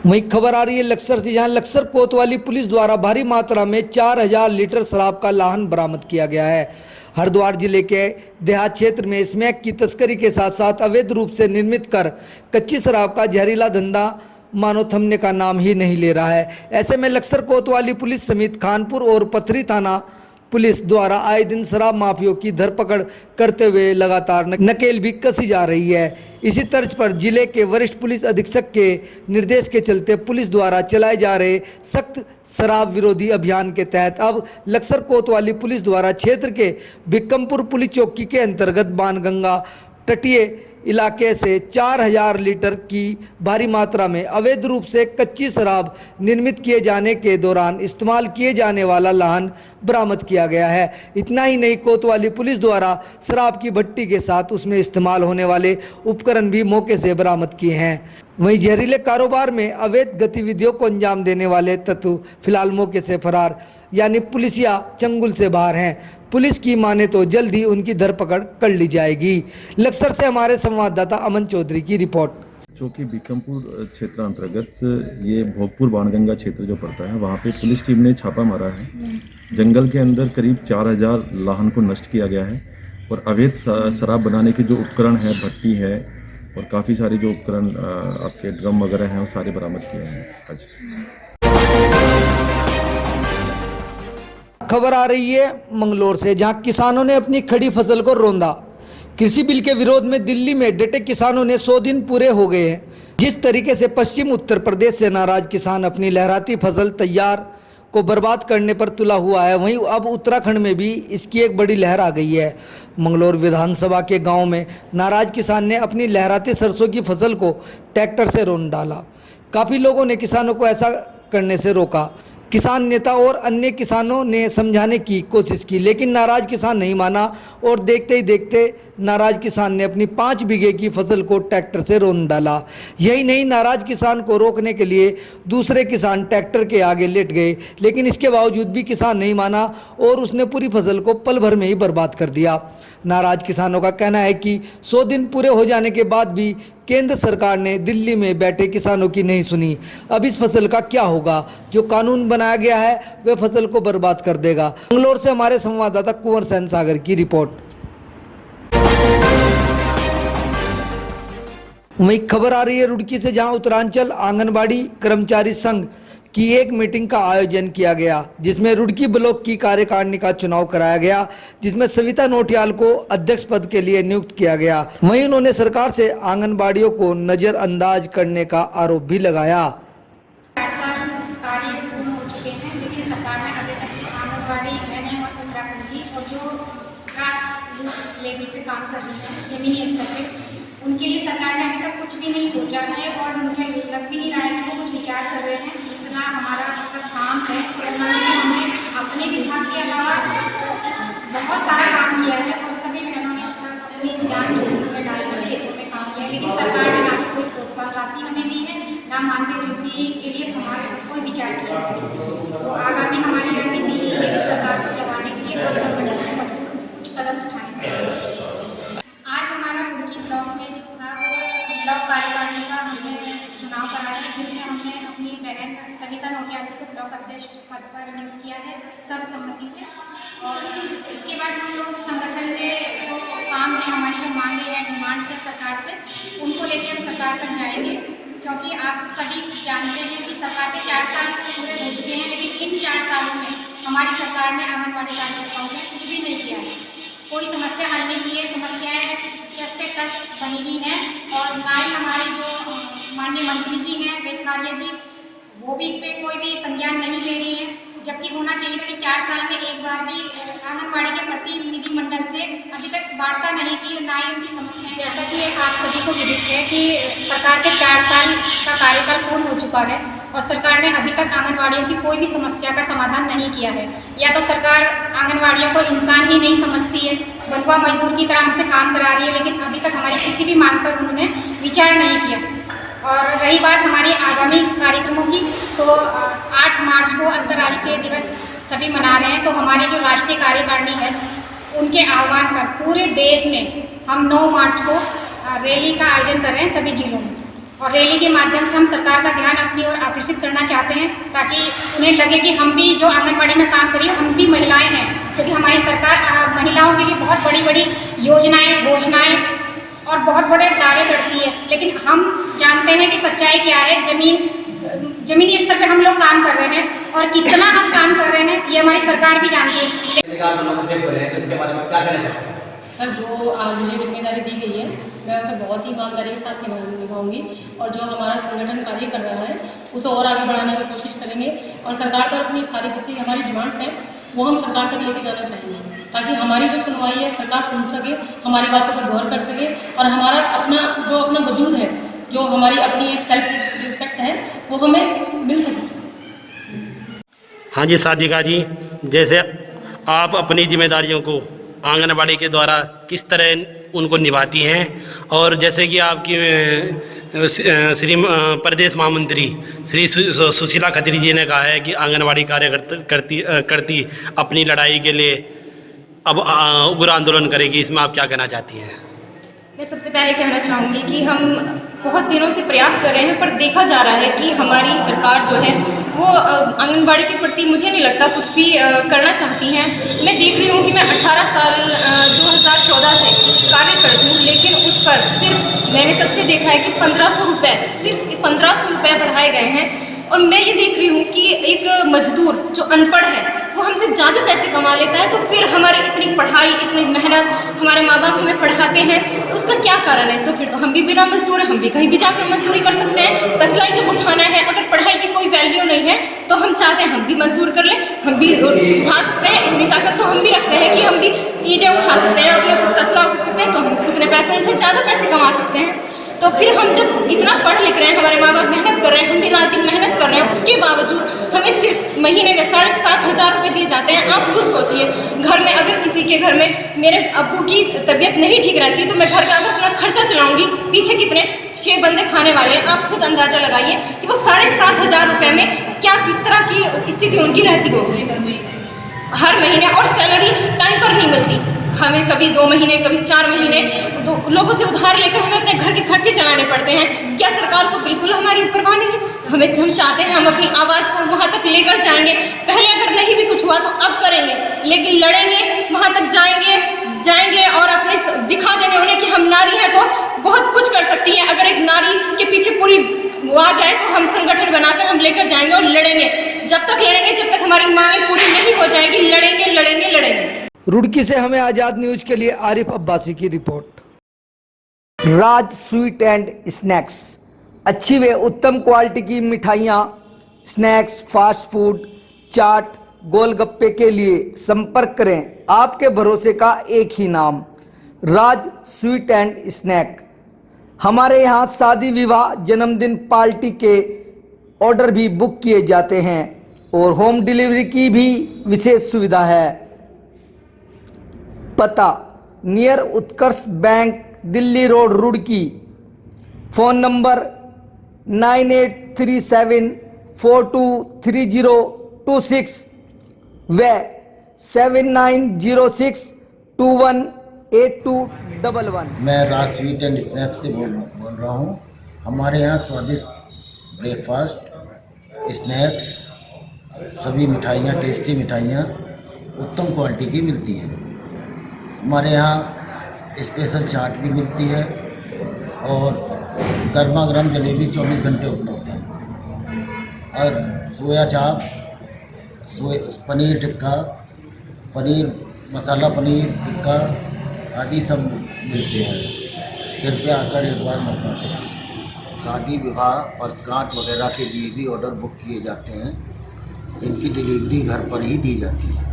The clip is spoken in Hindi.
वहीं खबर आ रही है लक्सर से, जहां लक्सर कोतवाली पुलिस द्वारा भारी मात्रा में 4000 लीटर शराब का लाहन बरामद किया गया है। हरिद्वार जिले के देहात क्षेत्र में स्मैक की तस्करी के साथ साथ अवैध रूप से निर्मित कर कच्ची शराब का जहरीला धंधा मानो थमने का नाम ही नहीं ले रहा है। ऐसे में लक्सर कोतवाली पुलिस समेत खानपुर और पथरी थाना पुलिस द्वारा आए दिन शराब माफियों की धरपकड़ करते हुए लगातार नकेल भी कसी जा रही है। इसी तर्ज पर जिले के वरिष्ठ पुलिस अधीक्षक के निर्देश के चलते पुलिस द्वारा चलाए जा रहे सख्त शराब विरोधी अभियान के तहत अब लक्सर कोतवाली पुलिस द्वारा क्षेत्र के भिक्कमपुर पुलिस चौकी के अंतर्गत बाणगंगा तटीय इलाके से 4000 लीटर की भारी मात्रा में अवैध रूप से कच्ची शराब निर्मित किए जाने के दौरान इस्तेमाल किए जाने वाला लाहन बरामद किया गया है। इतना ही नहीं, कोतवाली पुलिस द्वारा शराब की भट्टी के साथ उसमें इस्तेमाल होने वाले उपकरण भी मौके से बरामद किए हैं। वहीं जहरीले कारोबार में अवैध गतिविधियों को अंजाम देने वाले तत्व फिलहाल मौके से फरार यानी पुलिसिया चंगुल से बाहर हैं। पुलिस की माने तो जल्द ही उनकी धरपकड़ कर ली जाएगी। लक्सर से हमारे संवाददाता अमन चौधरी की रिपोर्ट। जो कि भिक्कमपुर क्षेत्र अंतर्गत ये भोगपुर बाणगंगा क्षेत्र जो पड़ता है, वहाँ पे पुलिस टीम ने छापा मारा है। जंगल के अंदर करीब 4000 लाहन को नष्ट किया गया है और अवैध शराब बनाने के जो उपकरण है, भट्टी है और काफ़ी सारे जो उपकरण आपके ड्रम वगैरह हैं वो सारे बरामद किए हैं आज। खबर आ रही है मंगलोर से, जहां किसानों ने अपनी खड़ी फसल को रौंदा। कृषि बिल के विरोध में दिल्ली में डटे किसानों ने 100 दिन पूरे हो गए हैं। जिस तरीके से पश्चिम उत्तर प्रदेश से नाराज किसान अपनी लहराती फसल तैयार को बर्बाद करने पर तुला हुआ है, वहीं अब उत्तराखंड में भी इसकी एक बड़ी लहर आ गई है। मंगलोर विधानसभा के गांव में नाराज किसान ने अपनी लहराती सरसों की फसल को ट्रैक्टर से रौंद डाला। काफ़ी लोगों ने किसानों को ऐसा करने से रोका। किसान नेता और अन्य किसानों ने समझाने की कोशिश की, लेकिन नाराज किसान नहीं माना और देखते ही देखते नाराज किसान ने अपनी 5 बीघे की फसल को ट्रैक्टर से रौंद डाला। यही नहीं, नाराज किसान को रोकने के लिए दूसरे किसान ट्रैक्टर के आगे लेट गए, लेकिन इसके बावजूद भी किसान नहीं माना और उसने पूरी फसल को पल भर में ही बर्बाद कर दिया। नाराज किसानों का कहना है कि 100 दिन पूरे हो जाने के बाद भी केंद्र सरकार ने दिल्ली में बैठे किसानों की नहीं सुनी। अब इस फसल का क्या होगा? जो कानून बनाया गया है वह फसल को बर्बाद कर देगा। मंगलोर से हमारे संवाददाता कुंवर सेन सागर की रिपोर्ट। वहीं खबर आ रही है रुड़की से, जहां उत्तरांचल आंगनबाड़ी कर्मचारी संघ की एक मीटिंग का आयोजन किया गया, जिसमें रुड़की ब्लॉक की कार्यकारिणी का चुनाव कराया गया, जिसमें सविता नोटियाल को अध्यक्ष पद के लिए नियुक्त किया गया। वहीं उन्होंने सरकार से आंगनबाड़ियों को नजरअंदाज करने का आरोप भी लगाया। कार्य पूर्ण हो चुके हैं, लेकिन सरकार ने अभी तक जो आंगनबाड़ी बहनें और उत्तराखंड की और जो राष्ट्र लेवल पे काम कर रही है जमीनी स्तर पे, उनके लिए सरकार ने अभी तक कुछ भी नहीं सोचा है और मुझे लग भी नहीं रहा है कि वो कुछ विचार कर रहे हैं। इतना हमारा मतलब काम है, हमने अपने विभाग के अलावा बहुत सारा काम किया है और सभी बहनों ने अपनी जान जोखिम में डालकर क्षेत्र में काम किया है, लेकिन सरकार ने ना कोई प्रोत्साहन राशि हमें दी है, ना मानदेय वृद्धि के लिए हमारे कोई विचार किया है। तो आगामी हमारी रणनीति ये है कि सरकार को जगाने के लिए हम संगठन में मजबूत कुछ कदम उठाएंगे। आज हमारा रुड़की ब्लॉक में जो था वो ब्लॉक कार्यकारिणी का हमने चुनाव कराया है, जिसमें हमने अपनी बहन सविता नोटियाल जी को ब्लॉक अध्यक्ष पद पर नियुक्त किया है सर्वसम्मति से। और इसके बाद हम लोग संगठन के जो काम है, हमारी जो मांगे हैं, डिमांड्स है सरकार से, उनको लेकर हम सरकार तक जाएंगे, क्योंकि आप सभी जानते हैं कि सरकार के 4 साल पूरे हो चुके हैं, लेकिन इन 4 सालों में हमारी सरकार ने आंगनबाड़ी कार्यकर्ताओं के कुछ भी नहीं किया है। कोई समस्या हल नहीं की है, समस्याएं जैसे कस बनी हुई हैं और ना ही हमारे जो माननीय मंत्री जी हैं देवकार्य जी, वो भी इस पर कोई भी संज्ञान नहीं ले रही हैं, जबकि होना चाहिए था कि 4 साल में एक बार भी आंगनबाड़ी के प्रतिनिधि मंडल से अभी तक वार्ता नहीं की, ना ही उनकी समस्याएं। जैसा कि आप सभी को विदित है कि सरकार के 4 साल का कार्यकाल पूर्ण हो चुका है और सरकार ने अभी तक आंगनबाड़ियों की कोई भी समस्या का समाधान नहीं किया है। या तो सरकार आंगनबाड़ियों को इंसान ही नहीं समझती है, बंधुआ मजदूर की तरह हमसे काम करा रही है, लेकिन अभी तक हमारी किसी भी मांग पर उन्होंने विचार नहीं किया। और रही बात हमारी आगामी कार्यक्रमों की, तो 8 मार्च को अंतर्राष्ट्रीय दिवस सभी मना रहे हैं, तो हमारी जो राष्ट्रीय कार्यकारिणी है उनके आह्वान पर पूरे देश में हम 9 मार्च को रैली का आयोजन कर रहे हैं सभी जिलों में। और रैली के माध्यम से हम सरकार का ध्यान अपनी ओर आकर्षित करना चाहते हैं, ताकि उन्हें लगे कि हम भी जो आंगनबाड़ी में काम करिए, हम भी महिलाएं हैं, क्योंकि हमारी सरकार महिलाओं के लिए बहुत बड़ी बड़ी योजनाएं, घोषणाएं और बहुत बड़े दावे करती है। लेकिन हम जानते हैं कि सच्चाई क्या है। जमीनी स्तर पे हम लोग काम कर रहे हैं और कितना हम काम कर रहे हैं ये हमारी सरकार भी जानती है। सर, जो आज मुझे जिम्मेदारी दी गई है मैं उसे बहुत ही ईमानदारी के साथ निभाऊंगी और जो हमारा संगठन कार्य कर रहा है उसे और आगे बढ़ाने की कोशिश करेंगे और सरकार तक अपनी सारी जितनी हमारी डिमांड्स हैं वो हम सरकार तक लेके जाना चाहेंगे, ताकि हमारी जो सुनवाई है सरकार सुन सके, हमारी बातों पर गौर कर सके और हमारा अपना वजूद है, जो हमारी अपनी एक सेल्फ रिस्पेक्ट है, वो हमें मिल सके। हाँ जी साधिका जी, जैसे आप अपनी जिम्मेदारियों को आंगनबाड़ी के द्वारा किस तरह उनको निभाती हैं, और जैसे कि आपकी श्री प्रदेश महामंत्री श्री सुशीला खत्री जी ने कहा है कि आंगनबाड़ी करती अपनी लड़ाई के लिए अब उग्र आंदोलन करेगी, इसमें आप क्या कहना चाहती हैं? मैं सबसे पहले कहना चाहूँगी कि हम बहुत दिनों से प्रयास कर रहे हैं, पर देखा जा रहा है कि हमारी सरकार जो है वो आंगनबाड़ी के प्रति मुझे नहीं लगता कुछ भी करना चाहती हैं। मैं देख रही हूँ कि मैं 18 साल 2014 से कार्य करती हूँ, लेकिन उस पर सिर्फ मैंने तब से देखा है कि 1500 रुपये, सिर्फ 1500 रुपये बढ़ाए गए हैं। और मैं ये देख रही हूँ कि एक मजदूर जो अनपढ़ है वो हमसे ज़्यादा पैसे कमा लेता है, तो फिर हमारी इतनी पढ़ाई, इतनी मेहनत, हमारे माँ बाप हमें पढ़ाते हैं, तो उसका क्या कारण है? तो फिर तो हम भी बिना मजदूर है, हम भी कहीं भी जाकर मजदूरी कर सकते हैं। तसलाई जब उठाना है, अगर पढ़ाई की कोई वैल्यू नहीं है तो हम चाहते हैं हम भी मजदूर कर लें, हम भी उठा सकते हैं, इतनी ताकत तो हम भी रखते हैं कि हम भी ईंटें उठा सकते हैं, अपने तसला उठा सकते हैं, तो हम उतने पैसे उनसे ज़्यादा पैसे कमा सकते हैं। तो फिर हम जब इतना पढ़ लिख रहे हैं, हमारे माँ बाप मेहनत कर रहे हैं, हम भी रात दिन मेहनत कर रहे हैं, उसके बावजूद हमें सिर्फ महीने में 7,500 रुपये दिए जाते हैं। आप खुद सोचिए, घर में अगर किसी के घर में मेरे अब्बू की तबीयत नहीं ठीक रहती तो मैं घर का अगर अपना खर्चा चलाऊंगी, पीछे कितने 6 बंदे खाने वाले हैं, आप खुद अंदाजा लगाइए कि वो 7,500 रुपये में क्या किस तरह की स्थिति उनकी रहती होगी हर महीने। और सैलरी टाइम पर नहीं मिलती, हमें कभी 2 महीने, कभी 4 महीने लोगों से उधार लेकर हमें अपने घर के खर्चे चलाने पड़ते हैं। क्या सरकार को बिल्कुल हमारी परवाह नहीं? हम चाहते हैं हम अपनी आवाज़ को वहाँ तक लेकर जाएंगे। पहले अगर नहीं भी कुछ हुआ तो अब करेंगे, लेकिन लड़ेंगे, वहाँ तक जाएंगे और अपने दिखा देंगे उन्हें कि हम नारी हैं तो बहुत कुछ कर सकती हैं। अगर एक नारी के पीछे पूरी वो आ जाए तो हम संगठन बनाकर हम लेकर जाएंगे और लड़ेंगे। जब तक लड़ेंगे, जब तक हमारी मांगें पूरी नहीं हो जाएगी, लड़ेंगे। रुड़की से हमें आज़ाद न्यूज के लिए आरिफ अब्बासी की report. Raj sweet and snacks, अच्छी व उत्तम क्वालिटी की मिठाइयाँ, स्नैक्स, फास्ट फूड, चाट, गोलगप्पे के लिए संपर्क करें आपके भरोसे का एक ही नाम, राज स्वीट एंड स्नैक। हमारे यहाँ शादी, विवाह, जन्मदिन, पार्टी के ऑर्डर भी बुक किए जाते हैं और होम डिलीवरी की भी विशेष सुविधा है। पता near Utkarsh bank, Delhi road, Roorkee. Phone number 9837423026 व 7906218211। मैं राज स्वीट एंड स्नैक्स से बोल रहा हूँ। हमारे यहाँ स्वादिष्ट ब्रेकफास्ट, स्नैक्स, सभी मिठाइयाँ, टेस्टी मिठाइयाँ उत्तम क्वालिटी की मिलती हैं। हमारे यहाँ स्पेशल चाट भी मिलती है और गर्मा गर्म जलेबी 24 घंटे उपलब्ध है। और सोया चाप, पनीर टिक्का, पनीर मसाला पनीर टिक्का आदि सब मिलते हैं। कृपया आकर एक बार मौका दें। शादी, विवाह, वर्षगांठ वगैरह के लिए भी ऑर्डर बुक किए जाते हैं। इनकी डिलीवरी घर पर ही दी जाती है।